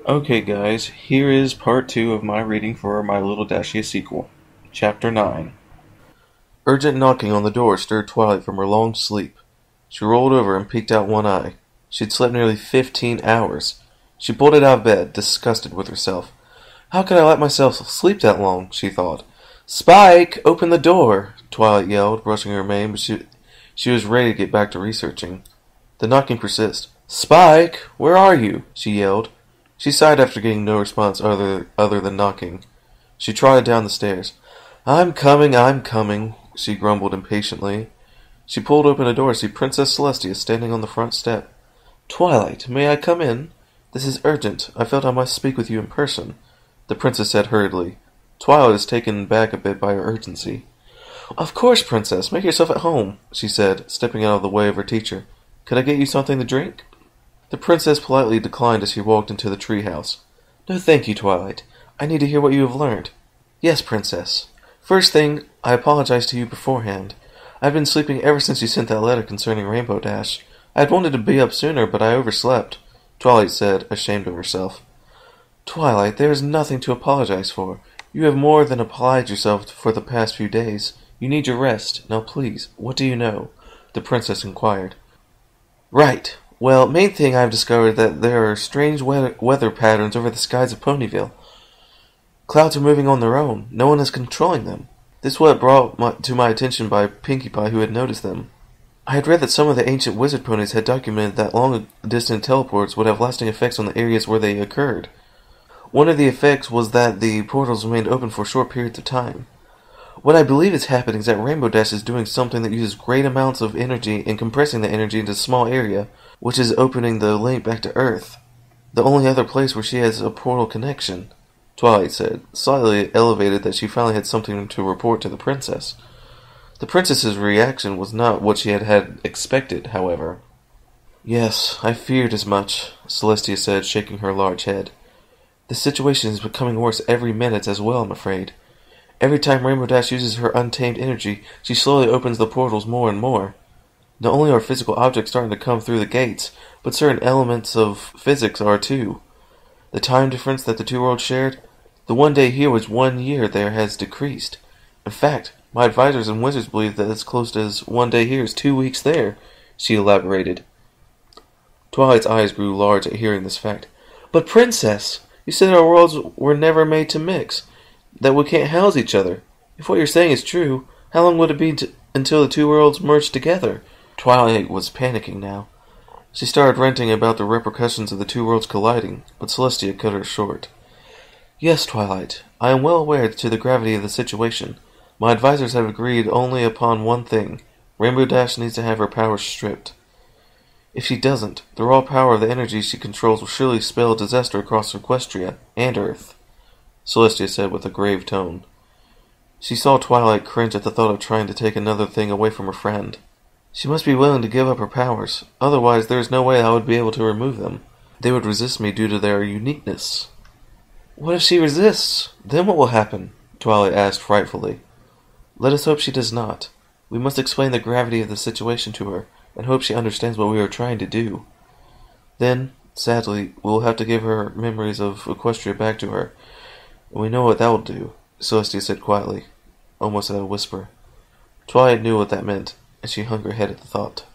Okay guys, here is part 2 of my reading for My Little Dashie sequel. Chapter 9. Urgent knocking on the door stirred Twilight from her long sleep. She rolled over and peeked out one eye. She'd slept nearly 15 hours. She bolted out of bed, disgusted with herself. How could I let myself sleep that long, she thought. Spike, open the door, Twilight yelled, brushing her mane, but she was ready to get back to researching. The knocking persisted. Spike, where are you? She yelled. She sighed after getting no response other than knocking. She trotted down the stairs. I'm coming, she grumbled impatiently. She pulled open a door to see Princess Celestia standing on the front step. Twilight, may I come in? This is urgent. I felt I must speak with you in person, the princess said hurriedly. Twilight was taken back a bit by her urgency. Of course, Princess, make yourself at home, she said, stepping out of the way of her teacher. Could I get you something to drink? The princess politely declined as she walked into the treehouse. No thank you, Twilight. I need to hear what you have learned. Yes, Princess. First thing, I apologize to you beforehand. I've been sleeping ever since you sent that letter concerning Rainbow Dash. I had wanted to be up sooner, but I overslept, Twilight said, ashamed of herself. Twilight, there is nothing to apologize for. You have more than applied yourself for the past few days. You need your rest. Now please, what do you know? The princess inquired. Right. Well, main thing I've discovered that there are strange weather patterns over the skies of Ponyville. Clouds are moving on their own. No one is controlling them. This was brought to my attention by Pinkie Pie, who had noticed them. I had read that some of the ancient wizard ponies had documented that long-distance teleports would have lasting effects on the areas where they occurred. One of the effects was that the portals remained open for short periods of time. What I believe is happening is that Rainbow Dash is doing something that uses great amounts of energy and compressing the energy into a small area, which is opening the link back to Earth. The only other place where she has a portal connection, Twilight said, slightly elevated that she finally had something to report to the princess. The princess's reaction was not what she had expected, however. Yes, I feared as much, Celestia said, shaking her large head. The situation is becoming worse every minute as well, I'm afraid. Every time Rainbow Dash uses her untamed energy, she slowly opens the portals more and more. Not only are physical objects starting to come through the gates, but certain elements of physics are too. The time difference that the two worlds shared, the 1 day here was 1 year there, has decreased. In fact, my advisors and wizards believe that as close as 1 day here is 2 weeks there, she elaborated. Twilight's eyes grew large at hearing this fact. But Princess, you said our worlds were never made to mix, that we can't house each other. If what you're saying is true, how long would it be until the two worlds merged together? Twilight was panicking now. She started ranting about the repercussions of the two worlds colliding, but Celestia cut her short. Yes, Twilight, I am well aware to the gravity of the situation. My advisors have agreed only upon one thing. Rainbow Dash needs to have her powers stripped. If she doesn't, the raw power of the energy she controls will surely spell disaster across Equestria and Earth, Celestia said with a grave tone. She saw Twilight cringe at the thought of trying to take another thing away from her friend. She must be willing to give up her powers, otherwise there is no way I would be able to remove them. They would resist me due to their uniqueness. What if she resists? Then what will happen? Twilight asked frightfully. Let us hope she does not. We must explain the gravity of the situation to her, and hope she understands what we are trying to do. Then, sadly, we will have to give her memories of Equestria back to her, and we know what that will do, Celestia said quietly, almost at a whisper. Twilight knew what that meant, and she hung her head at the thought.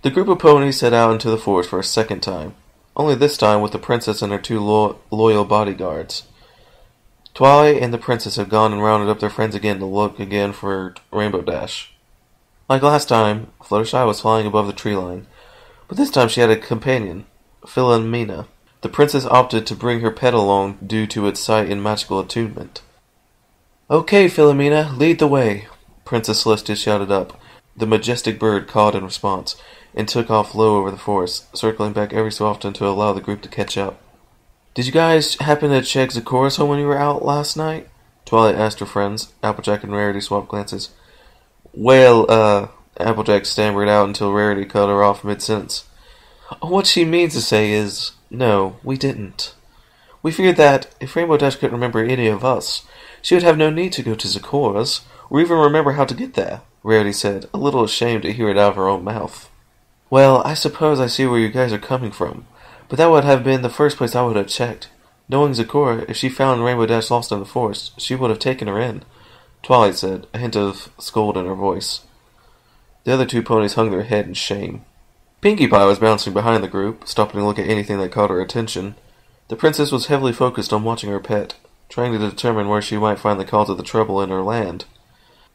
The group of ponies set out into the forest for a second time, only this time with the princess and her two loyal bodyguards. Twilight and the princess had gone and rounded up their friends again to look again for Rainbow Dash. Like last time, Fluttershy was flying above the tree line, but this time she had a companion, Philomena. The princess opted to bring her pet along due to its sight and magical attunement. Okay, Philomena, lead the way, Princess Celestia shouted up. The majestic bird cawed in response, and took off low over the forest, circling back every so often to allow the group to catch up. Did you guys happen to check Zecora's home when you were out last night? Twilight asked her friends. Applejack and Rarity swapped glances. Well, Applejack stammered out until Rarity cut her off mid-sentence. What she means to say is, no, we didn't. We feared that, if Rainbow Dash couldn't remember any of us, she would have no need to go to Zecora's, or even remember how to get there, Rarity said, a little ashamed to hear it out of her own mouth. Well, I suppose I see where you guys are coming from, But that would have been the first place I would have checked. Knowing Zecora, if she found Rainbow Dash lost in the forest, she would have taken her in, Twilight said, a hint of scold in her voice. The other two ponies hung their head in shame. Pinkie Pie was bouncing behind the group, stopping to look at anything that caught her attention. The princess was heavily focused on watching her pet, trying to determine where she might find the cause of the trouble in her land.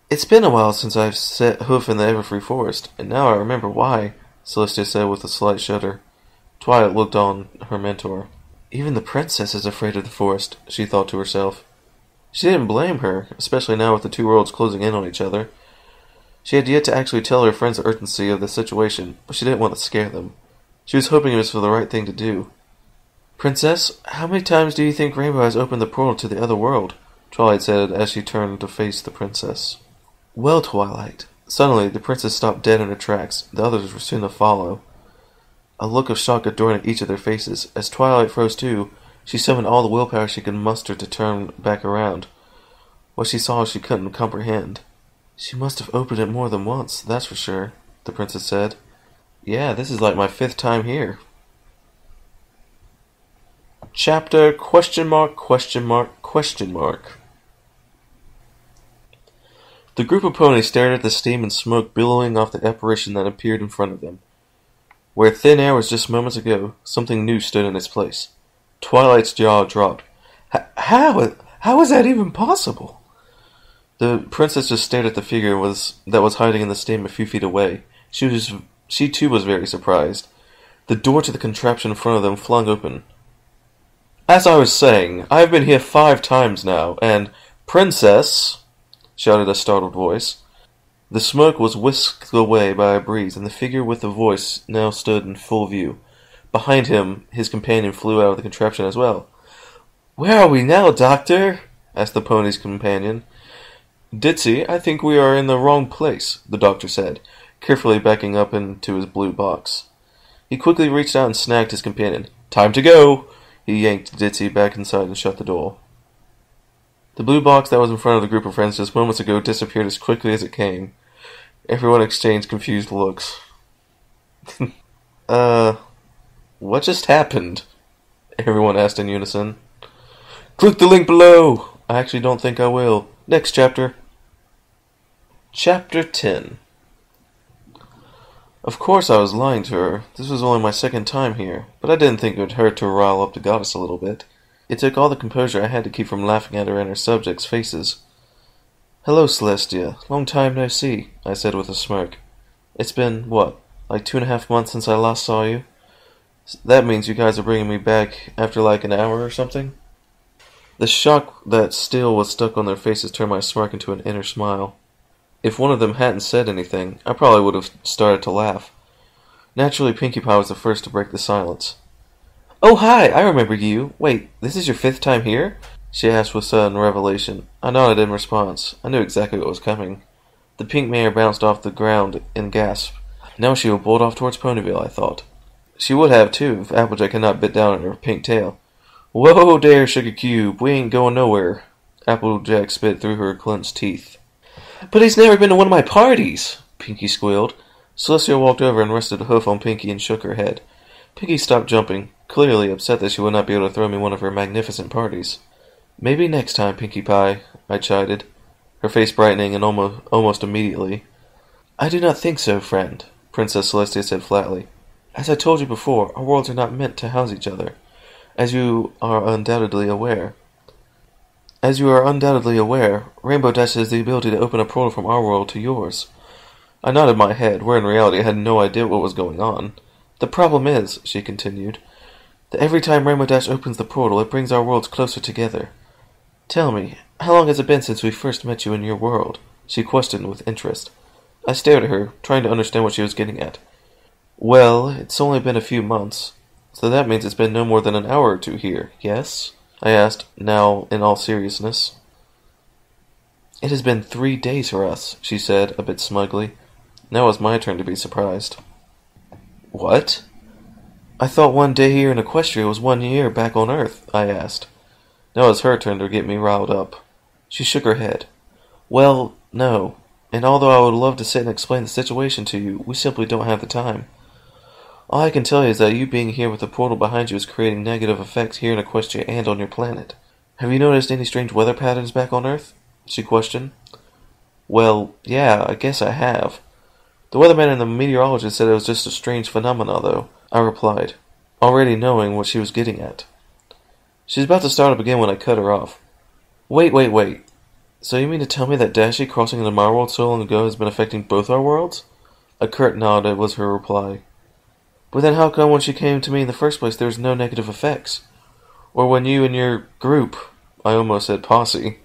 It's been a while since I've set hoof in the Everfree Forest, and now I remember why, Celestia said with a slight shudder. Twilight looked on her mentor. Even the princess is afraid of the forest, she thought to herself. She didn't blame her, especially now with the two worlds closing in on each other. She had yet to actually tell her friends the urgency of the situation, but she didn't want to scare them. She was hoping it was for the right thing to do. Princess, how many times do you think Rainbow has opened the portal to the other world? Twilight said as she turned to face the princess. Well, Twilight. Suddenly, the princess stopped dead in her tracks. The others were soon to follow. A look of shock adorned each of their faces. As Twilight froze too, she summoned all the willpower she could muster to turn back around. What she saw she couldn't comprehend. She must have opened it more than once, that's for sure, the princess said. Yeah, this is like my 5th time here. Chapter ? The group of ponies stared at the steam and smoke billowing off the apparition that appeared in front of them. Where thin air was just moments ago, something new stood in its place. Twilight's jaw dropped. How is that even possible? The princess just stared at the figure that was hiding in the steam a few feet away. She too was very surprised. The door to the contraption in front of them flung open. As I was saying, I have been here 5 times now, and Princess, shouted a startled voice. The smoke was whisked away by a breeze, and the figure with the voice now stood in full view. Behind him, his companion flew out of the contraption as well. Where are we now, Doctor? Asked the pony's companion. Ditzy, I think we are in the wrong place, the doctor said, carefully backing up into his blue box. He quickly reached out and snagged his companion. Time to go! He yanked Ditzy back inside and shut the door. The blue box that was in front of the group of friends just moments ago disappeared as quickly as it came. Everyone exchanged confused looks. What just happened? Everyone asked in unison. Click the link below! I actually don't think I will. Next chapter. Chapter 10. Of course I was lying to her. This was only my 2nd time here, but I didn't think it would hurt to rile up the goddess a little bit. It took all the composure I had to keep from laughing at her and her subjects' faces. Hello, Celestia. Long time no see, I said with a smirk. It's been, what, like 2.5 months since I last saw you? That means you guys are bringing me back after like an hour or something? The shock that still was stuck on their faces turned my smirk into an inner smile. If one of them hadn't said anything, I probably would have started to laugh. Naturally, Pinkie Pie was the first to break the silence. Oh, hi! I remember you. Wait, this is your 5th time here? She asked with sudden revelation. I nodded in response. I knew exactly what was coming. The pink mare bounced off the ground and gasped. Now she would bolt off towards Ponyville, I thought. She would have, too, if Applejack had not bit down on her pink tail. Whoa there, Sugar Cube. We ain't going nowhere. Applejack spit through her clenched teeth. But he's never been to one of my parties, Pinkie squealed. Celestia walked over and rested a hoof on Pinkie and shook her head. Pinkie stopped jumping, clearly upset that she would not be able to throw me one of her magnificent parties. Maybe next time, Pinkie Pie, I chided, her face brightening and almost immediately. I do not think so, friend, Princess Celestia said flatly. As I told you before, our worlds are not meant to house each other, as you are undoubtedly aware. Rainbow Dash has the ability to open a portal from our world to yours. I nodded my head, where in reality I had no idea what was going on. The problem is, she continued, that every time Rainbow Dash opens the portal, it brings our worlds closer together. Tell me, how long has it been since we first met you in your world? She questioned with interest. I stared at her, trying to understand what she was getting at. Well, it's only been a few months, so that means it's been no more than an hour or 2 here, yes? I asked, now in all seriousness. It has been 3 days for us, she said, a bit smugly. Now it was my turn to be surprised. What? I thought 1 day here in Equestria was 1 year back on Earth, I asked. Now it was her turn to get me riled up. She shook her head. Well, no. And although I would love to sit and explain the situation to you, we simply don't have the time. All I can tell you is that you being here with the portal behind you is creating negative effects here in Equestria and on your planet. Have you noticed any strange weather patterns back on Earth? She questioned. Well, yeah, I guess I have. The weatherman and the meteorologist said it was just a strange phenomena, though, I replied, already knowing what she was getting at. She was about to start up again when I cut her off. Wait. So you mean to tell me that Dashie crossing into my world so long ago has been affecting both our worlds? A curt nod was her reply. But then how come when she came to me in the first place there was no negative effects? Or when you and your group, I almost said posse,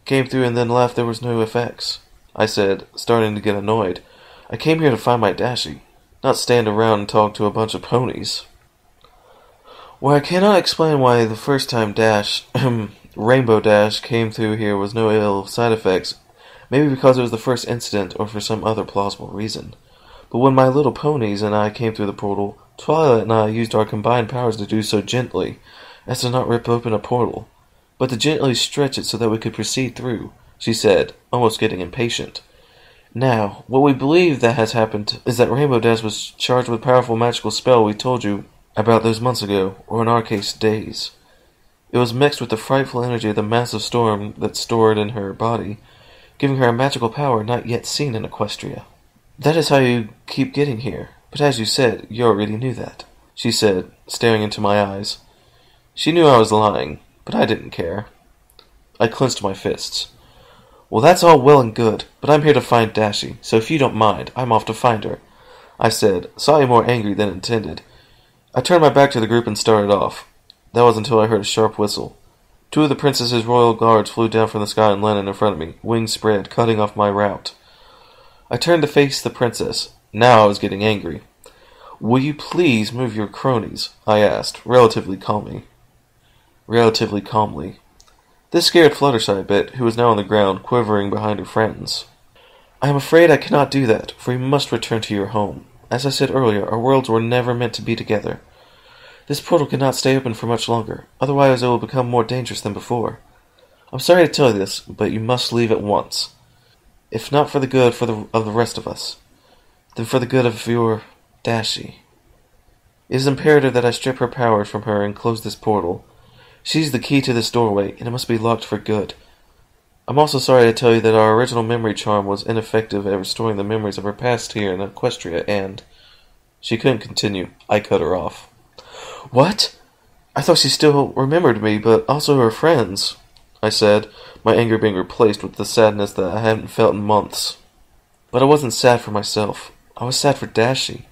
came through and then left there was no effects? I said, starting to get annoyed. I came here to find my Dashie, not stand around and talk to a bunch of ponies. Well, I cannot explain why the first time Rainbow Dash came through here was no ill side effects. Maybe because it was the first incident or for some other plausible reason. But when my little ponies and I came through the portal, Twilight and I used our combined powers to do so gently as to not rip open a portal, but to gently stretch it so that we could proceed through, she said, almost getting impatient. Now, what we believe that has happened is that Rainbow Dash was charged with powerful magical spell we told you about those months ago, or in our case, days. It was mixed with the frightful energy of the massive storm that stored in her body, giving her a magical power not yet seen in Equestria. That is how you keep getting here, but as you said, you already knew that, she said, staring into my eyes. She knew I was lying, but I didn't care. I clenched my fists. Well, that's all well and good, but I'm here to find Dashie, so if you don't mind, I'm off to find her, I said, slightly more angry than intended. I turned my back to the group and started off. That was until I heard a sharp whistle. Two of the princess's royal guards flew down from the sky and landed in front of me, wings spread, cutting off my route. I turned to face the princess. Now I was getting angry. Will you please move your cronies? I asked, relatively calmly. This scared Fluttershy a bit, who was now on the ground, quivering behind her friends. I am afraid I cannot do that, for you must return to your home. As I said earlier, our worlds were never meant to be together. This portal cannot stay open for much longer, otherwise it will become more dangerous than before. I'm sorry to tell you this, but you must leave at once. If not for the good of the rest of us, then for the good of your Dashie. It is imperative that I strip her powers from her and close this portal. She's the key to this doorway, and it must be locked for good. I'm also sorry to tell you that our original memory charm was ineffective at restoring the memories of her past here in Equestria, and... She couldn't continue. I cut her off. What? I thought she still remembered me, but also her friends, I said, my anger being replaced with the sadness that I hadn't felt in months. But I wasn't sad for myself. I was sad for Dashie.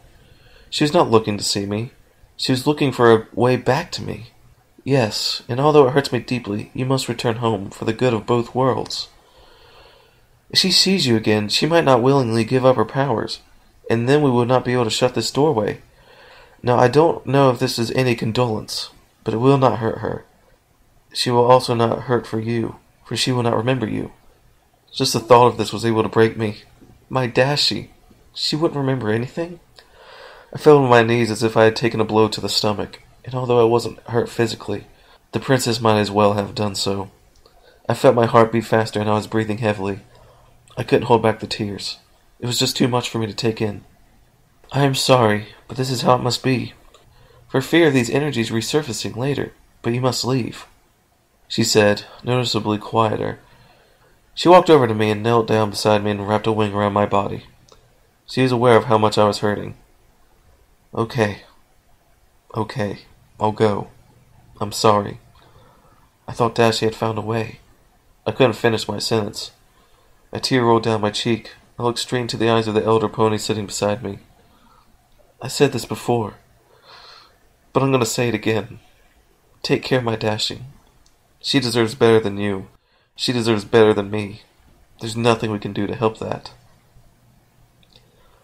She was not looking to see me. She was looking for a way back to me. Yes, and although it hurts me deeply, you must return home for the good of both worlds. If she sees you again, she might not willingly give up her powers, and then we would not be able to shut this doorway. Now, I don't know if this is any condolence, but it will not hurt her. She will also not hurt for you, for she will not remember you. Just the thought of this was able to break me. My Dashie, she wouldn't remember anything? I fell on my knees as if I had taken a blow to the stomach. And although I wasn't hurt physically, the princess might as well have done so. I felt my heart beat faster and I was breathing heavily. I couldn't hold back the tears. It was just too much for me to take in. I am sorry, but this is how it must be. For fear of these energies resurfacing later, but you must leave, she said, noticeably quieter. She walked over to me and knelt down beside me and wrapped a wing around my body. She was aware of how much I was hurting. Okay, I'll go. I'm sorry. I thought Dashie had found a way. I couldn't finish my sentence. A tear rolled down my cheek. I looked straight into the eyes of the elder pony sitting beside me. I said this before, but I'm going to say it again. Take care of my Dashie. She deserves better than you. She deserves better than me. There's nothing we can do to help that.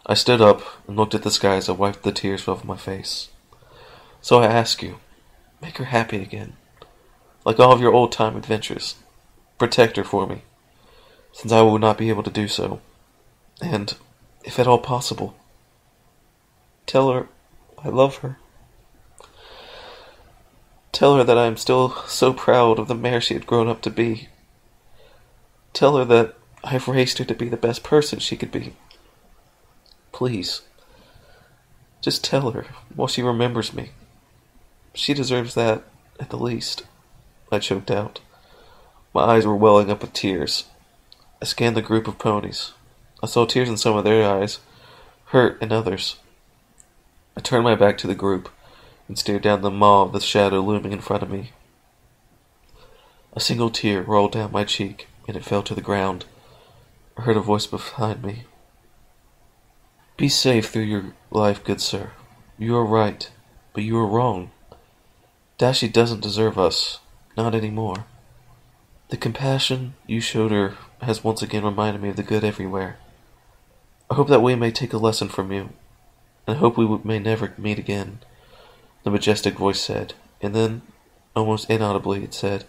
I stood up and looked at the sky as I wiped the tears off my face. So I ask you, make her happy again. Like all of your old-time adventures. Protect her for me, since I will not be able to do so. And, if at all possible, tell her I love her. Tell her that I am still so proud of the mare she had grown up to be. Tell her that I have raised her to be the best person she could be. Please. Just tell her, while she remembers me. She deserves that, at the least. I choked out. My eyes were welling up with tears. I scanned the group of ponies. I saw tears in some of their eyes, hurt in others. I turned my back to the group and stared down the maw of the shadow looming in front of me. A single tear rolled down my cheek, and it fell to the ground. I heard a voice behind me. Be safe through your life, good sir. You are right, but you are wrong. Dashie doesn't deserve us, not anymore. The compassion you showed her has once again reminded me of the good everywhere. I hope that we may take a lesson from you, and I hope we may never meet again, the majestic voice said, and then, almost inaudibly, it said,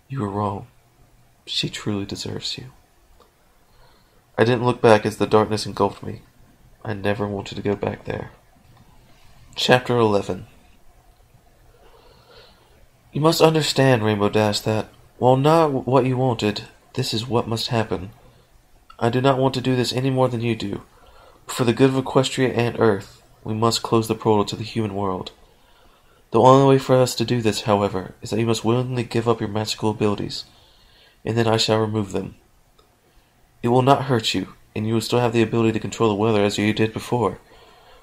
You were wrong. She truly deserves you. I didn't look back as the darkness engulfed me. I never wanted to go back there. Chapter 11. You must understand, Rainbow Dash, that, while not what you wanted, this is what must happen. I do not want to do this any more than you do. For the good of Equestria and Earth, we must close the portal to the human world. The only way for us to do this, however, is that you must willingly give up your magical abilities, and then I shall remove them. It will not hurt you, and you will still have the ability to control the weather as you did before,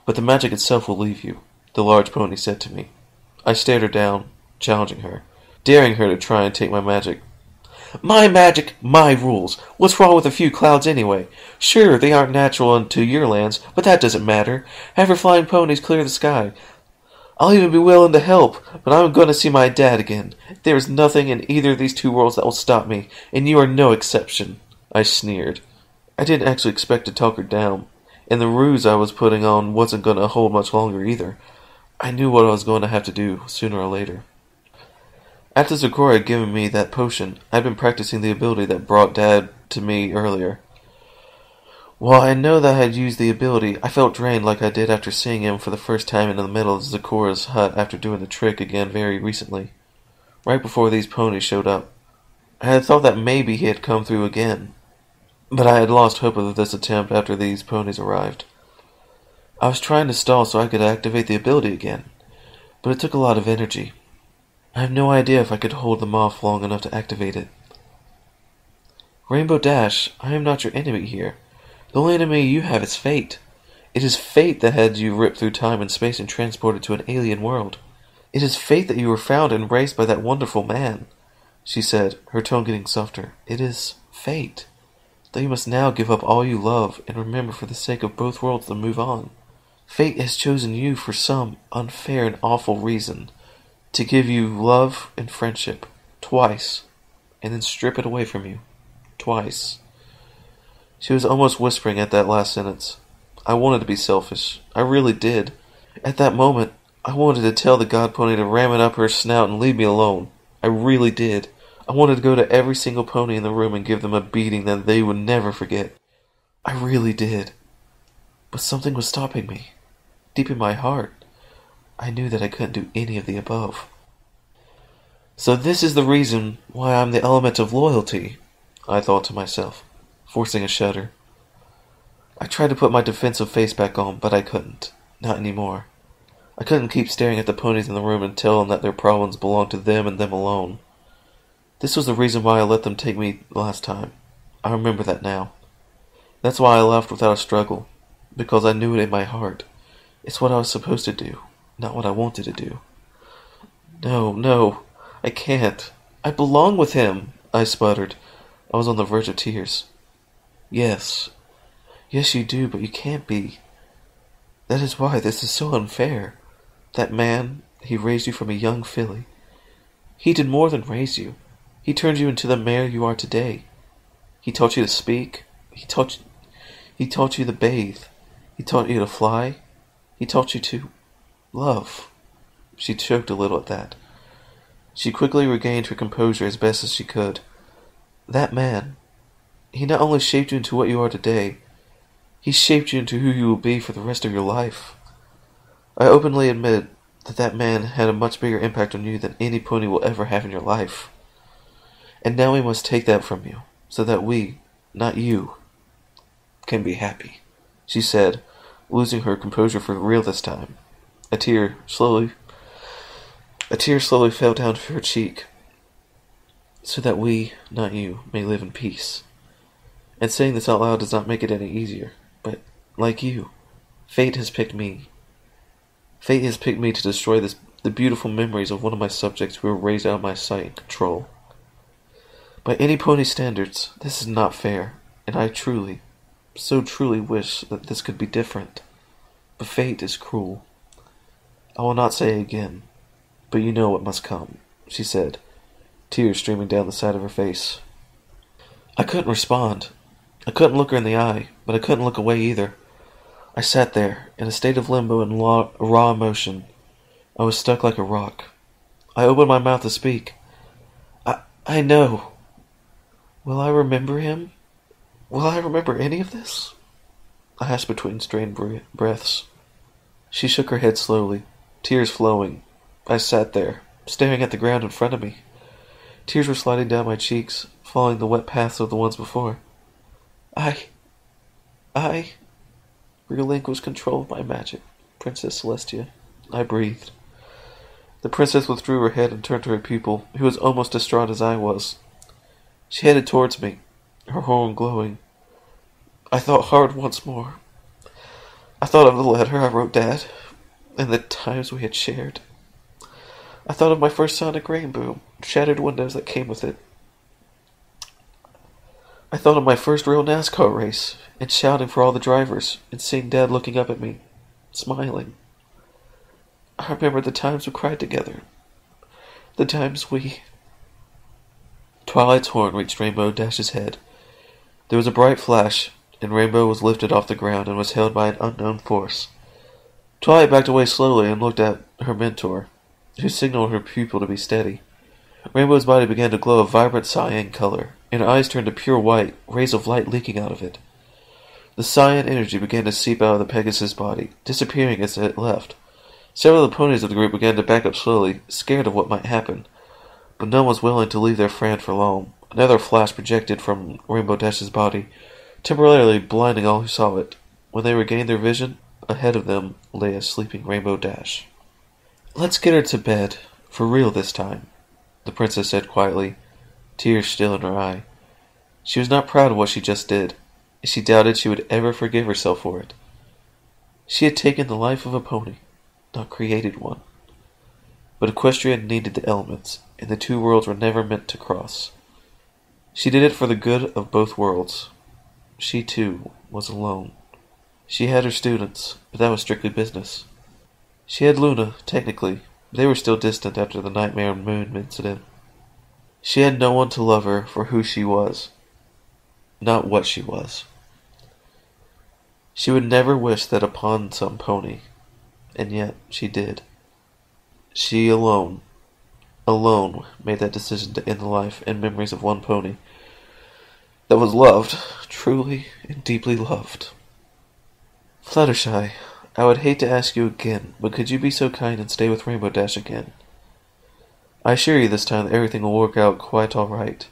but the magic itself will leave you, the large pony said to me. I stared her down, challenging her, daring her to try and take my magic. My magic, my rules. What's wrong with a few clouds anyway? Sure, they aren't natural unto your lands, but that doesn't matter. Have your flying ponies clear the sky. I'll even be willing to help, but I'm going to see my dad again. There is nothing in either of these two worlds that will stop me, and you are no exception. I sneered. I didn't actually expect to talk her down, and the ruse I was putting on wasn't going to hold much longer either. I knew what I was going to have to do, sooner or later. After Zagora had given me that potion, I'd been practicing the ability that brought Dad to me earlier. While I know that I had used the ability, I felt drained like I did after seeing him for the first time in the middle of Zagora's hut after doing the trick again very recently, right before these ponies showed up. I had thought that maybe he had come through again, but I had lost hope of this attempt after these ponies arrived. I was trying to stall so I could activate the ability again, but it took a lot of energy. I have no idea if I could hold them off long enough to activate it. Rainbow Dash, I am not your enemy here. The only enemy you have is fate. It is fate that had you ripped through time and space and transported to an alien world. It is fate that you were found and raised by that wonderful man, she said, her tone getting softer. It is fate. Though you must now give up all you love and remember for the sake of both worlds to move on. Fate has chosen you for some unfair and awful reason. To give you love and friendship, twice, and then strip it away from you, twice. She was almost whispering at that last sentence. I wanted to be selfish. I really did. At that moment, I wanted to tell the god pony to ram it up her snout and leave me alone. I really did. I wanted to go to every single pony in the room and give them a beating that they would never forget. I really did. But something was stopping me. Deep in my heart, I knew that I couldn't do any of the above. So this is the reason why I'm the element of loyalty, I thought to myself, forcing a shudder. I tried to put my defensive face back on, but I couldn't. Not anymore. I couldn't keep staring at the ponies in the room and tell them that their problems belonged to them and them alone. This was the reason why I let them take me last time. I remember that now. That's why I left without a struggle, because I knew it in my heart. It's what I was supposed to do. Not what I wanted to do. No, I can't. I belong with him, I sputtered. I was on the verge of tears. Yes you do, but you can't be. That is why this is so unfair. That man, he raised you from a young filly. He did more than raise you. He turned you into the mare you are today. He taught you to speak. He taught you to bathe. He taught you to fly. He taught you to love. She choked a little at that. She quickly regained her composure as best as she could. That man, he not only shaped you into what you are today, he shaped you into who you will be for the rest of your life. I openly admit that man had a much bigger impact on you than any pony will ever have in your life. And now we must take that from you, so that we, not you, can be happy, she said, losing her composure for real this time. A tear slowly fell down her cheek. So that we, not you, may live in peace. And saying this out loud does not make it any easier. But, like you, fate has picked me. Fate has picked me to destroy the beautiful memories of one of my subjects who were raised out of my sight and control. By any pony standards, this is not fair, and I truly, so truly wish that this could be different. But fate is cruel. I will not say again, but you know what must come, she said, tears streaming down the side of her face. I couldn't respond. I couldn't look her in the eye, but I couldn't look away either. I sat there, in a state of limbo and raw emotion. I was stuck like a rock. I opened my mouth to speak. I know. Will I remember him? Will I remember any of this? I asked between strained breaths. She shook her head slowly, tears flowing. I sat there, staring at the ground in front of me. Tears were sliding down my cheeks, following the wet paths of the ones before. I relinquished control of my magic, Princess Celestia. I breathed. The princess withdrew her head and turned to her pupil, who was almost as distraught as I was. She headed towards me, her horn glowing. I thought hard once more. I thought of the letter I wrote Dad, and the times we had shared. I thought of my first sonic rainbow, shattered windows that came with it. I thought of my first real NASCAR race, and shouting for all the drivers, and seeing Dad looking up at me, smiling. I remembered the times we cried together. The times we... Twilight's horn reached Rainbow Dash's head. There was a bright flash, and Rainbow was lifted off the ground and was held by an unknown force. Twilight backed away slowly and looked at her mentor, who signaled her pupil to be steady. Rainbow's body began to glow a vibrant cyan color, and her eyes turned to pure white, rays of light leaking out of it. The cyan energy began to seep out of the Pegasus body, disappearing as it left. Several of the ponies of the group began to back up slowly, scared of what might happen. But none was willing to leave their friend for long. Another flash projected from Rainbow Dash's body, temporarily blinding all who saw it. When they regained their vision, ahead of them lay a sleeping Rainbow Dash. "Let's get her to bed, for real this time," the princess said quietly, tears still in her eye. She was not proud of what she just did, and she doubted she would ever forgive herself for it. She had taken the life of a pony, not created one. But Equestria needed the elements, and the two worlds were never meant to cross. She did it for the good of both worlds. She, too, was alone. She had her students, but that was strictly business. She had Luna, technically, but they were still distant after the Nightmare Moon incident. She had no one to love her for who she was, not what she was. She would never wish that upon some pony, and yet she did. She alone made that decision to end the life and memories of one pony that was loved, truly and deeply loved. Fluttershy, I would hate to ask you again, but could you be so kind and stay with Rainbow Dash again? I assure you this time that everything will work out quite all right,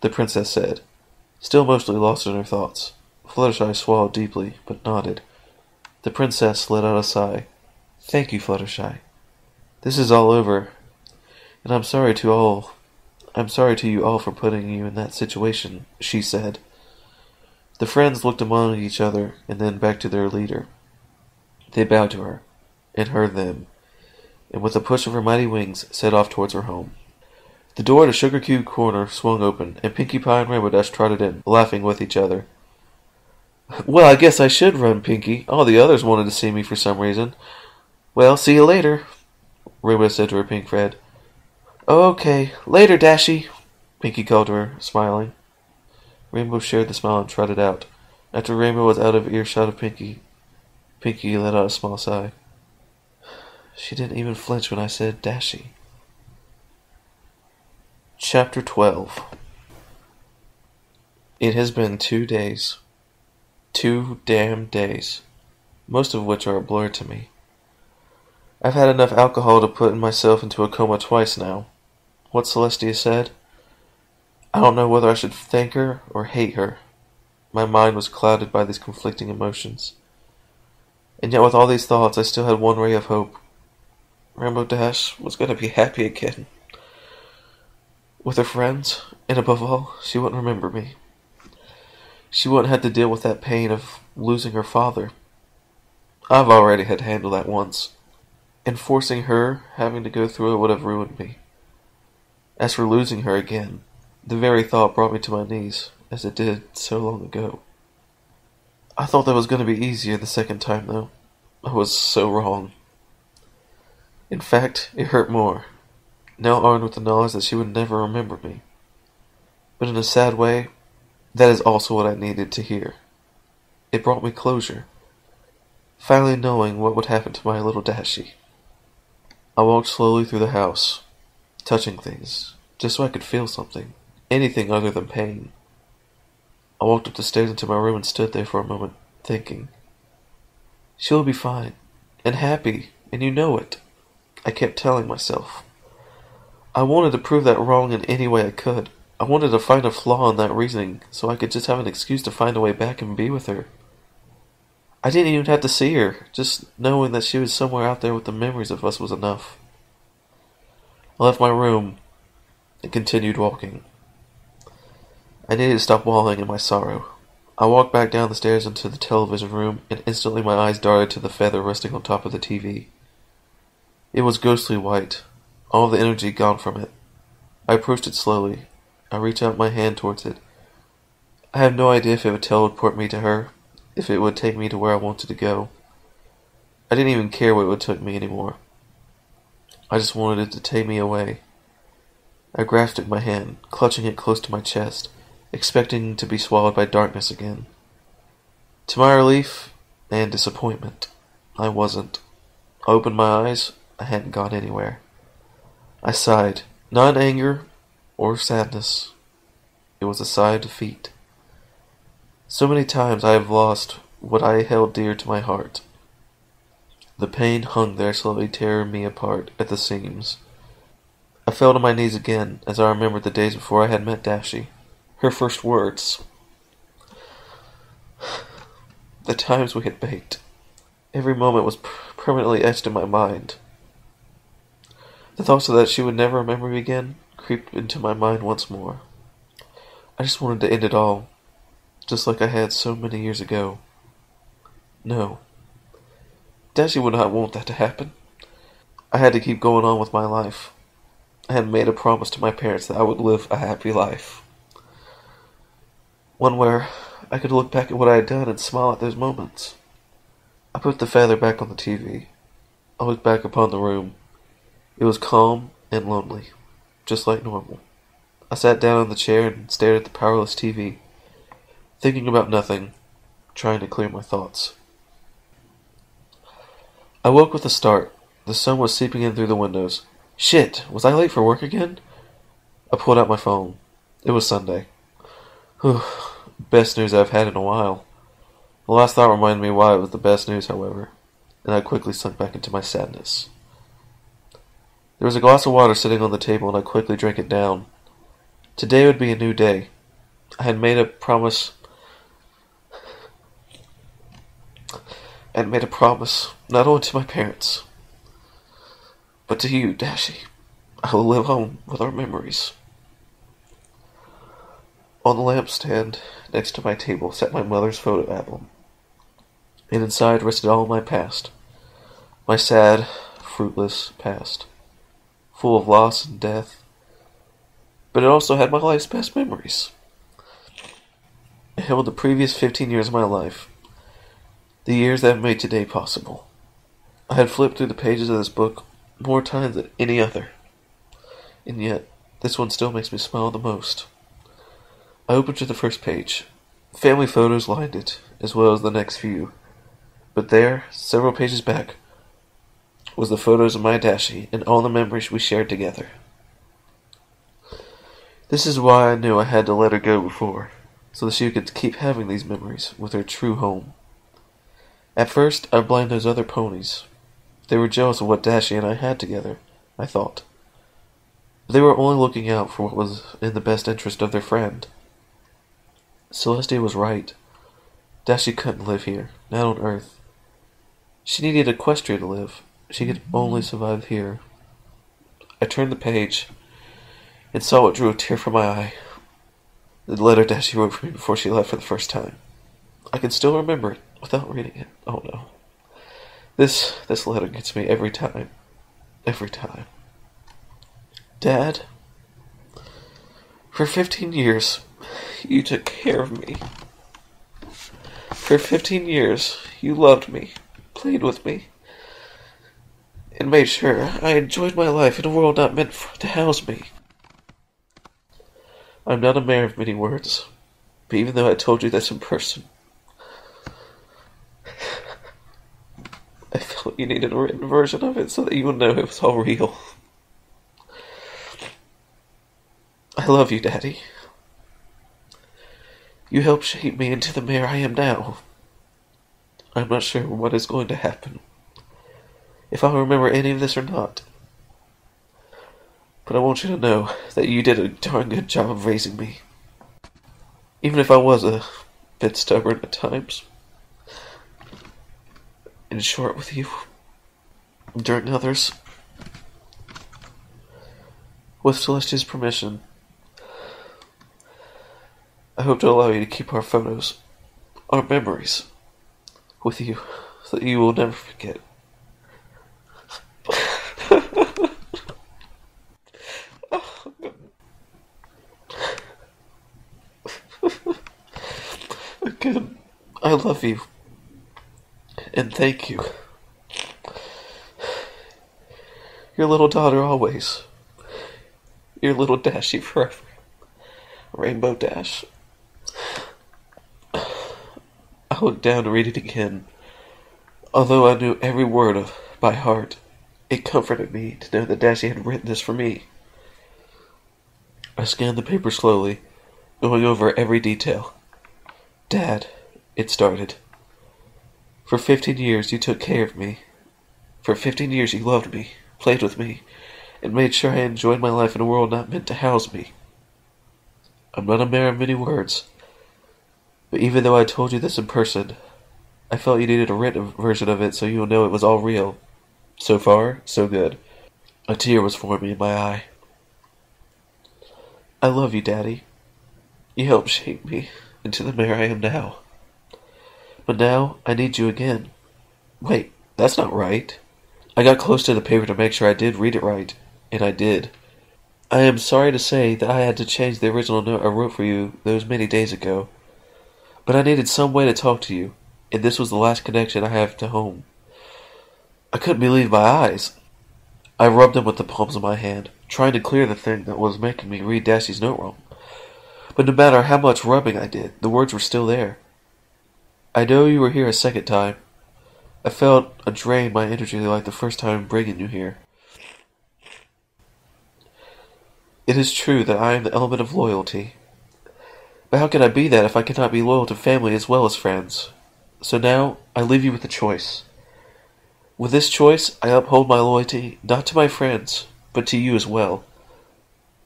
the princess said, still mostly lost in her thoughts. Fluttershy swallowed deeply, but nodded. The princess let out a sigh. Thank you, Fluttershy. This is all over, and I'm sorry to you all for putting you in that situation, she said. The friends looked among each other, and then back to their leader. They bowed to her, and her them, and with a push of her mighty wings, set off towards her home. The door to Sugar Cube Corner swung open, and Pinkie Pie and Rainbow Dash trotted in, laughing with each other. Well, I guess I should run, Pinkie. All the others wanted to see me for some reason. Well, see you later, Rainbow said to her pink friend. Okay, later, Dashie, Pinkie called to her, smiling. Rainbow shared the smile and trotted out. After Rainbow was out of earshot of Pinkie, Pinkie let out a small sigh. She didn't even flinch when I said Dashie. Chapter 12. It has been 2 days. 2 damn days, most of which are a blur to me. I've had enough alcohol to put myself into a coma twice now. What Celestia said? I don't know whether I should thank her or hate her. My mind was clouded by these conflicting emotions. And yet with all these thoughts, I still had one ray of hope. Rainbow Dash was going to be happy again. With her friends, and above all, she wouldn't remember me. She wouldn't have to deal with that pain of losing her father. I've already had to handle that once, and forcing her having to go through it would have ruined me. As for losing her again, the very thought brought me to my knees, as it did so long ago. I thought that was going to be easier the second time, though. I was so wrong. In fact, it hurt more, now armed with the knowledge that she would never remember me. But in a sad way, that is also what I needed to hear. It brought me closure, finally knowing what would happen to my little Dashie. I walked slowly through the house, touching things, just so I could feel something, anything other than pain. I walked up the stairs into my room and stood there for a moment, thinking, she'll be fine, and happy, and you know it. I kept telling myself. I wanted to prove that wrong in any way I could. I wanted to find a flaw in that reasoning so I could just have an excuse to find a way back and be with her. I didn't even have to see her, just knowing that she was somewhere out there with the memories of us was enough. I left my room and continued walking. I needed to stop wallowing in my sorrow. I walked back down the stairs into the television room, and instantly my eyes darted to the feather resting on top of the TV. It was ghostly white, all the energy gone from it. I approached it slowly. I reached out my hand towards it. I had no idea if it would teleport me to her, if it would take me to where I wanted to go. I didn't even care where it would take me anymore. I just wanted it to take me away. I grasped it in my hand, clutching it close to my chest, expecting to be swallowed by darkness again. To my relief and disappointment, I wasn't. I opened my eyes. I hadn't gone anywhere. I sighed, not in anger or sadness. It was a sigh of defeat. So many times I have lost what I held dear to my heart. The pain hung there, slowly tearing me apart at the seams. I fell to my knees again as I remembered the days before I had met Dashie. Her first words. The times we had baked. Every moment was permanently etched in my mind. The thoughts of that she would never remember me again creeped into my mind once more. I just wanted to end it all, just like I had so many years ago. No. Dashie would not want that to happen. I had to keep going on with my life. I had made a promise to my parents that I would live a happy life. One where I could look back at what I had done and smile at those moments. I put the feather back on the TV. I looked back upon the room. It was calm and lonely, just like normal. I sat down in the chair and stared at the powerless TV, thinking about nothing, trying to clear my thoughts. I woke with a start. The sun was seeping in through the windows. Shit, was I late for work again? I pulled out my phone. It was Sunday. Whew, best news I've had in a while. The last thought reminded me why it was the best news, however, and I quickly sunk back into my sadness. There was a glass of water sitting on the table, and I quickly drank it down. Today would be a new day. I had made a promise. Not only to my parents, but to you, Dashie. I will live on with our memories. On the lampstand next to my table sat my mother's photo album, and inside rested all my past, my sad, fruitless past, full of loss and death, but it also had my life's best memories. It held the previous 15 years of my life, the years that have made today possible. I had flipped through the pages of this book more times than any other, and yet this one still makes me smile the most. I opened to the first page. Family photos lined it, as well as the next few, but there, several pages back, was the photos of my Dashie and all the memories we shared together. This is why I knew I had to let her go before, so that she could keep having these memories with her true home. At first, I blamed those other ponies. They were jealous of what Dashie and I had together, I thought. They were only looking out for what was in the best interest of their friend. Celestia was right. Dashie couldn't live here, not on Earth. She needed Equestria to live. She could only survive here. I turned the page and saw what drew a tear from my eye. The letter Dashie wrote for me before she left for the first time. I can still remember it without reading it. Oh no. This letter gets me every time. Every time. Dad, for 15 years, you took care of me. For 15 years, you loved me, played with me, and made sure I enjoyed my life in a world not meant to house me. I'm not a man of many words, but even though I told you this in person, I felt you needed a written version of it so that you would know it was all real. I love you, Daddy. You helped shape me into the mayor I am now. I'm not sure what is going to happen, if I'll remember any of this or not. But I want you to know that you did a darn good job of raising me. Even if I was a bit stubborn at times. And short with you. During others. With Celestia's permission, I hope to allow you to keep our photos, our memories, with you, so that you will never forget. Again, I love you, and thank you. Your little daughter always. Your little Dashie forever. Rainbow Dash. I looked down to read it again. Although I knew every word by heart, it comforted me to know that Dashie had written this for me. I scanned the paper slowly, going over every detail. Dad, it started. For 15 years you took care of me. For 15 years you loved me, played with me, and made sure I enjoyed my life in a world not meant to house me. I'm not a man of many words, but even though I told you this in person, I felt you needed a written version of it so you'll know it was all real. So far, so good. A tear was forming in my eye. I love you, Daddy. You helped shape me into the mayor I am now. But now, I need you again. Wait, that's not right. I got close to the paper to make sure I did read it right, and I did. I am sorry to say that I had to change the original note I wrote for you those many days ago. But I needed some way to talk to you, and this was the last connection I have to home. I couldn't believe my eyes. I rubbed them with the palms of my hand, trying to clear the thing that was making me read Dashie's note wrong. But no matter how much rubbing I did, the words were still there. I know you were here a second time. I felt a drain my energy like the first time bringing you here. It is true that I am the element of loyalty. But how can I be that if I cannot be loyal to family as well as friends? So now, I leave you with a choice. With this choice, I uphold my loyalty not to my friends, but to you as well.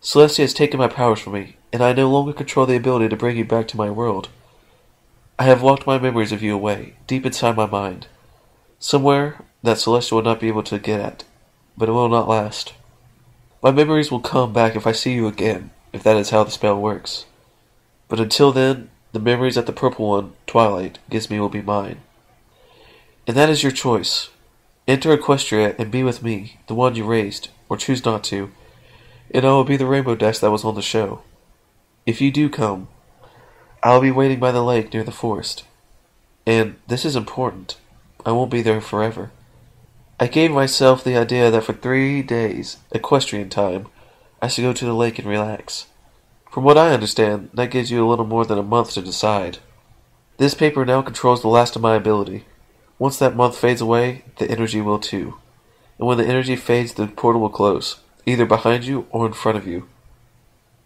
Celestia has taken my powers from me, and I no longer control the ability to bring you back to my world. I have locked my memories of you away, deep inside my mind. Somewhere that Celestia will not be able to get at, but it will not last. My memories will come back if I see you again, if that is how the spell works. But until then, the memories that the purple one, Twilight, gives me will be mine. And that is your choice. Enter Equestria and be with me, the one you raised, or choose not to, and I will be the Rainbow Dash that was on the show. If you do come, I will be waiting by the lake near the forest. And this is important. I won't be there forever. I gave myself the idea that for 3 days, equestrian time, I should go to the lake and relax. From what I understand, that gives you a little more than a month to decide. This paper now controls the last of my ability. Once that month fades away, the energy will too. And when the energy fades, the portal will close, either behind you or in front of you.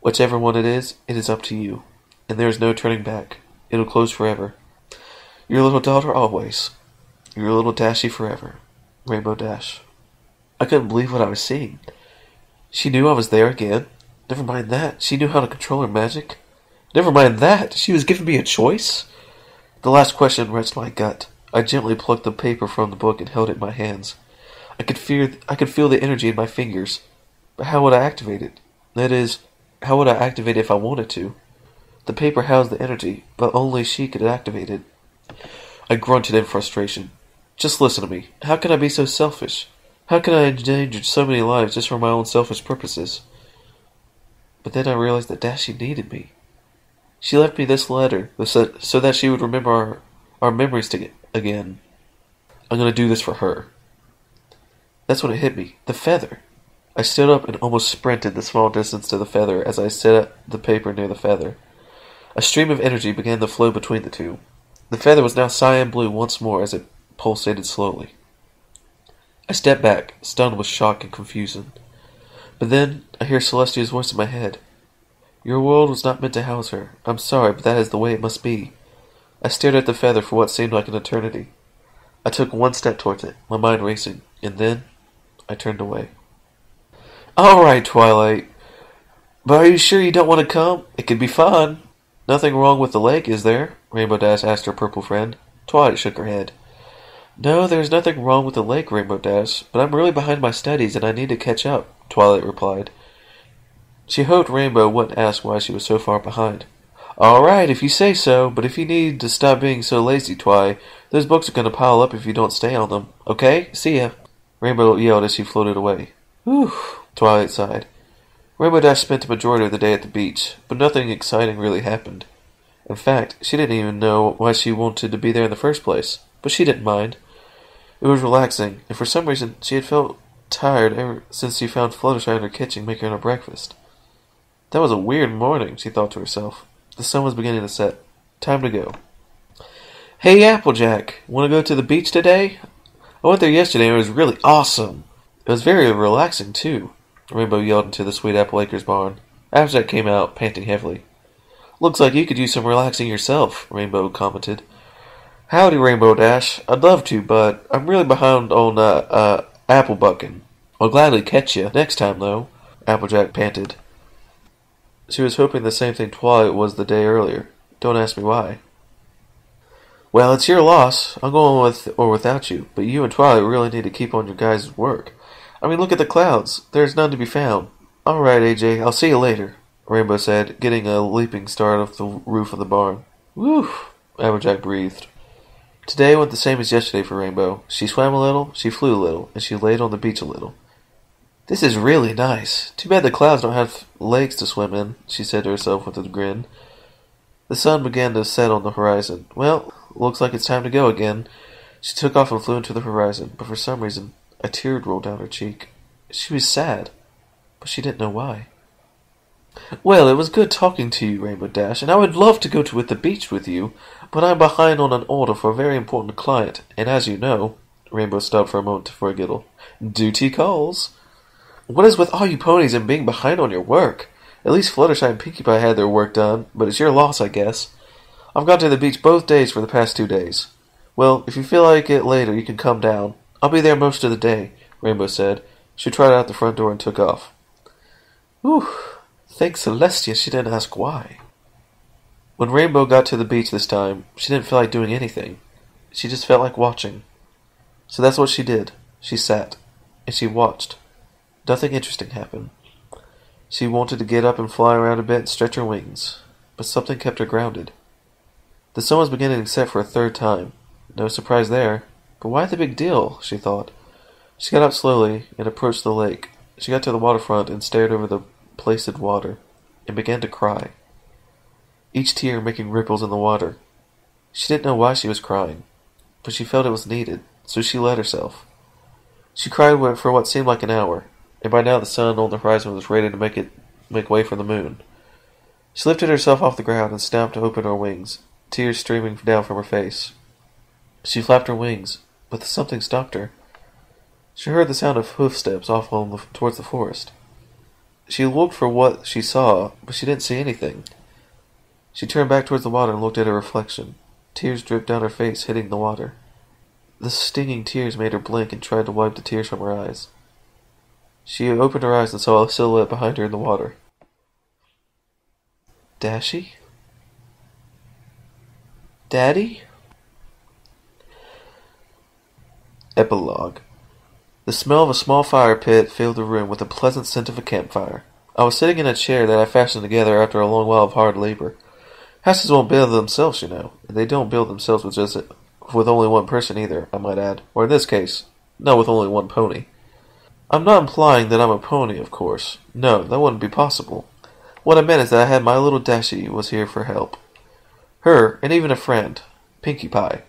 Whichever one it is up to you. And there is no turning back. It'll close forever. Your little daughter always. Your little Dashie forever. Rainbow Dash. I couldn't believe what I was seeing. She knew I was there again. Never mind that. She knew how to control her magic. Never mind that. She was giving me a choice. The last question wrenched my gut. I gently plucked the paper from the book and held it in my hands. I could feel the energy in my fingers. But how would I activate it? That is, how would I activate it if I wanted to? The paper housed the energy, but only she could activate it. I grunted in frustration. Just listen to me. How can I be so selfish? How can I endanger so many lives just for my own selfish purposes? But then I realized that Dashie needed me. She left me this letter so that she would remember our memories again. I'm going to do this for her. That's when it hit me. The feather. I stood up and almost sprinted the small distance to the feather as I set the paper near the feather. A stream of energy began to flow between the two. The feather was now cyan blue once more as it pulsated slowly. I stepped back, stunned with shock and confusion. But then I hear Celestia's voice in my head. Your world was not meant to house her. I'm sorry, but that is the way it must be. I stared at the feather for what seemed like an eternity. I took one step towards it, my mind racing, and then I turned away. All right, Twilight. But are you sure you don't want to come? It could be fun. Nothing wrong with the lake, is there? Rainbow Dash asked her purple friend. Twilight shook her head. No, there's nothing wrong with the lake, Rainbow Dash, but I'm really behind my studies and I need to catch up, Twilight replied. She hoped Rainbow wouldn't ask why she was so far behind. All right, if you say so, but if you need to stop being so lazy, Twi, those books are going to pile up if you don't stay on them. Okay? See ya. Rainbow yelled as she floated away. Whew, Twilight sighed. Rainbow Dash spent the majority of the day at the beach, but nothing exciting really happened. In fact, she didn't even know why she wanted to be there in the first place, but she didn't mind. It was relaxing, and for some reason she had felt tired ever since she found Fluttershy in her kitchen making her breakfast. That was a weird morning, she thought to herself. The sun was beginning to set. Time to go. Hey, Applejack, want to go to the beach today? I went there yesterday and it was really awesome. It was very relaxing, too. Rainbow yelled into the Sweet Apple Acres barn. Applejack came out, panting heavily. Looks like you could use some relaxing yourself, Rainbow commented. Howdy, Rainbow Dash. I'd love to, but I'm really behind on, apple bucking. I'll gladly catch you next time, though, Applejack panted. She was hoping the same thing Twilight was the day earlier. Don't ask me why. Well, it's your loss. I'm going with or without you, but you and Twilight really need to keep on your guys' work. I mean, look at the clouds. There's none to be found. All right, AJ, I'll see you later, Rainbow said, getting a leaping start off the roof of the barn. Whew, Applejack breathed. Today went the same as yesterday for Rainbow. She swam a little, she flew a little, and she laid on the beach a little. This is really nice. Too bad the clouds don't have lakes to swim in, she said to herself with a grin. The sun began to set on the horizon. Well, looks like it's time to go again. She took off and flew into the horizon, but for some reason a tear rolled down her cheek. She was sad, but she didn't know why. Well, it was good talking to you, Rainbow Dash, and I would love to go to the beach with you, but I'm behind on an order for a very important client, and as you know, Rainbow stopped for a moment for a giggle. Duty calls. What is with all you ponies and being behind on your work? At least Fluttershy and Pinkie Pie had their work done, but it's your loss, I guess. I've gone to the beach both days for the past 2 days. Well, if you feel like it later, you can come down. I'll be there most of the day, Rainbow said. She tried out the front door and took off. Whew. Thank Celestia she didn't ask why. When Rainbow got to the beach this time, she didn't feel like doing anything. She just felt like watching. So that's what she did. She sat, and she watched. Nothing interesting happened. She wanted to get up and fly around a bit and stretch her wings, but something kept her grounded. The sun was beginning to set for a third time. No surprise there, but why the big deal, she thought. She got up slowly and approached the lake. She got to the waterfront and stared over the placid water, and began to cry, each tear making ripples in the water. She didn't know why she was crying, but she felt it was needed, so she let herself. She cried for what seemed like an hour, and by now the sun on the horizon was ready to make way for the moon. She lifted herself off the ground and snapped open her wings, tears streaming down from her face. She flapped her wings, but something stopped her. She heard the sound of hoofsteps off towards the forest. She looked for what she saw, but she didn't see anything. She turned back towards the water and looked at her reflection. Tears dripped down her face, hitting the water. The stinging tears made her blink and tried to wipe the tears from her eyes. She opened her eyes and saw a silhouette behind her in the water. Dashie? Daddy? Epilogue. The smell of a small fire pit filled the room with the pleasant scent of a campfire. I was sitting in a chair that I fashioned together after a long while of hard labor. Houses won't build themselves, you know. And they don't build themselves with only one person either, I might add. Or in this case, not with only one pony. I'm not implying that I'm a pony, of course. No, that wouldn't be possible. What I meant is that I had My Little Dashie was here for help. Her, and even a friend, Pinkie Pie.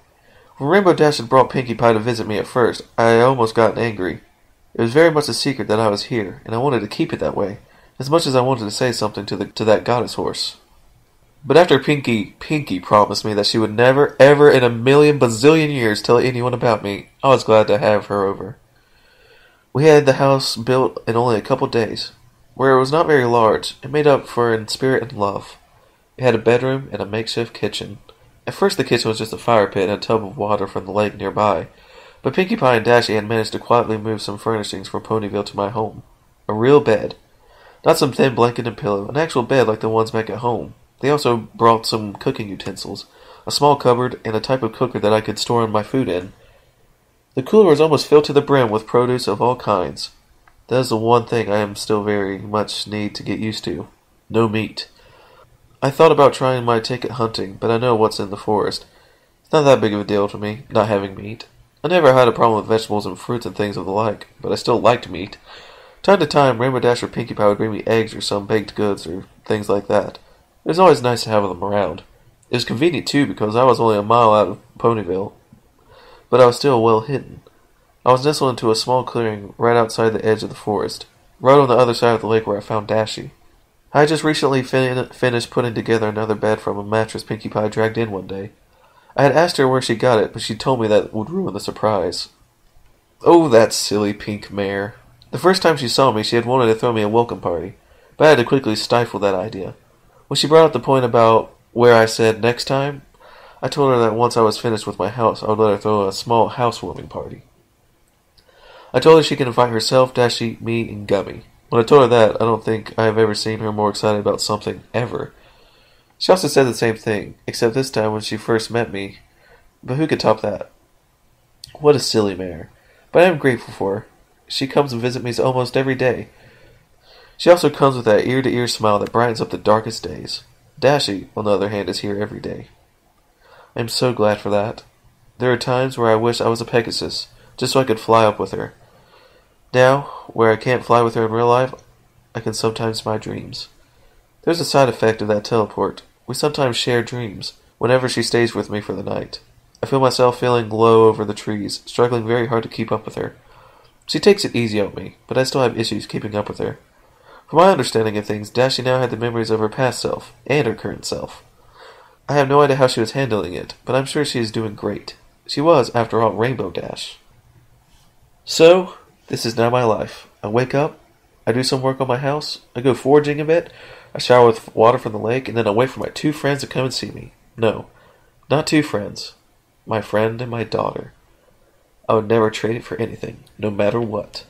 When Rainbow Dash had brought Pinkie Pie to visit me at first, I almost got angry. It was very much a secret that I was here, and I wanted to keep it that way, as much as I wanted to say something to that goddess horse. But after Pinkie promised me that she would never, ever in a million bazillion years tell anyone about me, I was glad to have her over. We had the house built in only a couple days. Where it was not very large, it made up for in spirit and love. It had a bedroom and a makeshift kitchen. At first the kitchen was just a fire pit and a tub of water from the lake nearby, but Pinkie Pie and Dashie had managed to quietly move some furnishings from Ponyville to my home. A real bed. Not some thin blanket and pillow, an actual bed like the ones back at home. They also brought some cooking utensils, a small cupboard, and a type of cooker that I could store my food in. The cooler was almost filled to the brim with produce of all kinds. That is the one thing I am still very much need to get used to. No meat. I thought about trying my ticket hunting, but I know what's in the forest. It's not that big of a deal to me, not having meat. I never had a problem with vegetables and fruits and things of the like, but I still liked meat. Time to time, Rainbow Dash or Pinkie Pie would bring me eggs or some baked goods or things like that. It was always nice to have them around. It was convenient, too, because I was only a mile out of Ponyville, but I was still well hidden. I was nestled into a small clearing right outside the edge of the forest, right on the other side of the lake where I found Dashie. I had just recently finished putting together another bed from a mattress Pinkie Pie dragged in one day. I had asked her where she got it, but she told me that would ruin the surprise. Oh, that silly pink mare. The first time she saw me, she had wanted to throw me a welcome party, but I had to quickly stifle that idea. When she brought up the point about where I said next time, I told her that once I was finished with my house, I would let her throw a small housewarming party. I told her she could invite herself, Dashie, me, and Gummy. When I told her that, I don't think I have ever seen her more excited about something, ever. She also said the same thing, except this time when she first met me. But who could top that? What a silly mare. But I am grateful for her. She comes and visits me almost every day. She also comes with that ear-to-ear smile that brightens up the darkest days. Dashie, on the other hand, is here every day. I am so glad for that. There are times where I wish I was a Pegasus, just so I could fly up with her. Now, where I can't fly with her in real life, I can sometimes my dreams. There's a side effect of that teleport. We sometimes share dreams, whenever she stays with me for the night. I feel myself feeling low over the trees, struggling very hard to keep up with her. She takes it easy on me, but I still have issues keeping up with her. From my understanding of things, Dashie now had the memories of her past self, and her current self. I have no idea how she was handling it, but I'm sure she is doing great. She was, after all, Rainbow Dash. So, this is now my life. I wake up, I do some work on my house, I go foraging a bit, I shower with water from the lake, and then I wait for my 2 friends to come and see me. No, not 2 friends. My friend and my daughter. I would never trade it for anything, no matter what.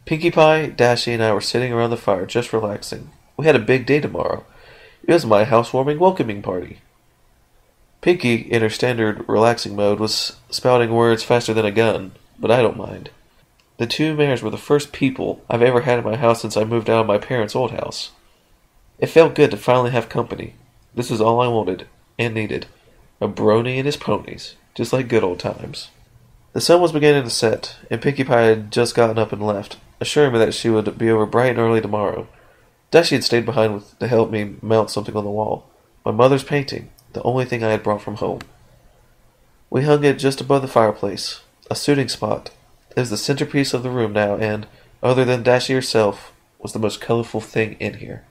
Pinkie Pie, Dashie, and I were sitting around the fire just relaxing. We had a big day tomorrow. It was my housewarming welcoming party. Pinkie, in her standard relaxing mode, was spouting words faster than a gun, but I don't mind. The 2 mares were the first people I've ever had in my house since I moved out of my parents' old house. It felt good to finally have company. This is all I wanted, and needed. A brony and his ponies, just like good old times. The sun was beginning to set, and Pinkie Pie had just gotten up and left, assuring me that she would be over bright and early tomorrow. Dashie had stayed behind to help me mount something on the wall. My mother's painting, the only thing I had brought from home. We hung it just above the fireplace, a suiting spot. It was the centerpiece of the room now, and, other than Dashie herself, was the most colorful thing in here.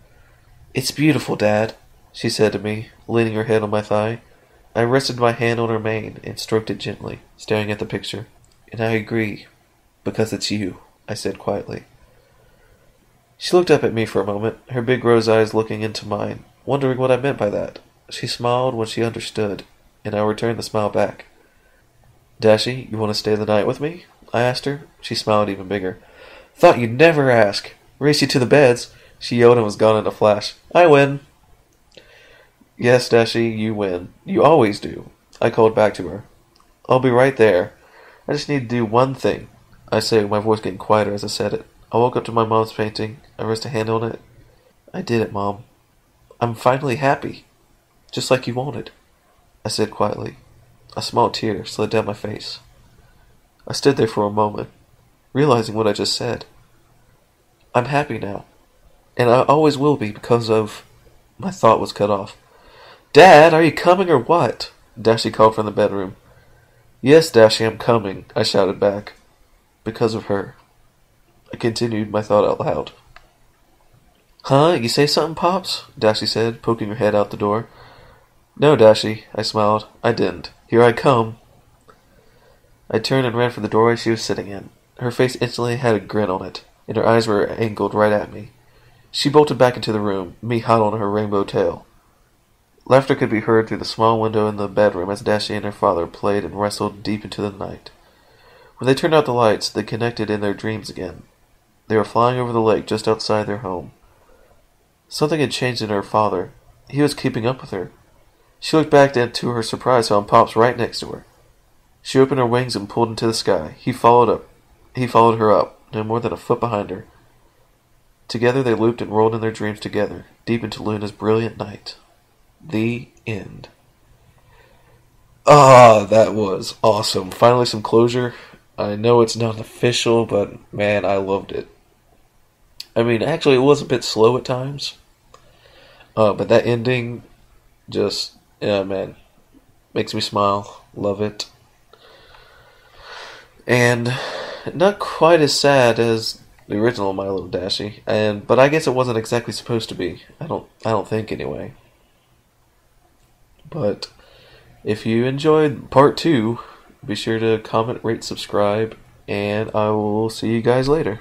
"It's beautiful, Dad," she said to me, leaning her head on my thigh. I rested my hand on her mane and stroked it gently, staring at the picture. "And I agree, because it's you," I said quietly. She looked up at me for a moment, her big rose eyes looking into mine, wondering what I meant by that. She smiled when she understood, and I returned the smile back. "Dashie, you want to stay the night with me?" I asked her. She smiled even bigger. "Thought you'd never ask. Race you to the beds," she yelled and was gone in a flash. "I win." "Yes, Dashie, you win. You always do," I called back to her. "I'll be right there. I just need to do one thing, I say, my voice getting quieter as I said it. I woke up to my mom's painting. I rested a hand on it. I did it, Mom. I'm finally happy. Just like you wanted, I said quietly. A small tear slid down my face. I stood there for a moment, realizing what I just said. I'm happy now, and I always will be because of... My thought was cut off. Dad, are you coming or what? Dashie called from the bedroom. Yes, Dashie, I'm coming, I shouted back. Because of her. I continued my thought out loud. Huh? You say something, Pops? Dashie said, poking her head out the door. No, Dashie, I smiled. I didn't. Here I come. I turned and ran for the doorway she was sitting in. Her face instantly had a grin on it, and her eyes were angled right at me. She bolted back into the room, me hot on her rainbow tail. Laughter could be heard through the small window in the bedroom as Dashie and her father played and wrestled deep into the night. When they turned out the lights, they connected in their dreams again. They were flying over the lake just outside their home. Something had changed in her father. He was keeping up with her. She looked back and to her surprise found Pops right next to her. She opened her wings and pulled into the sky. He followed her up, no more than a foot behind her. Together they looped and rolled in their dreams together, deep into Luna's brilliant night. The end. Ah, that was awesome. Finally some closure. I know it's not official, but man, I loved it. I mean, actually it was a bit slow at times. But that ending just, yeah, man, makes me smile. Love it. And not quite as sad as the original My Little Dashie, but I guess it wasn't exactly supposed to be. I don't think anyway. But if you enjoyed part 2, be sure to comment, rate, subscribe, and I will see you guys later.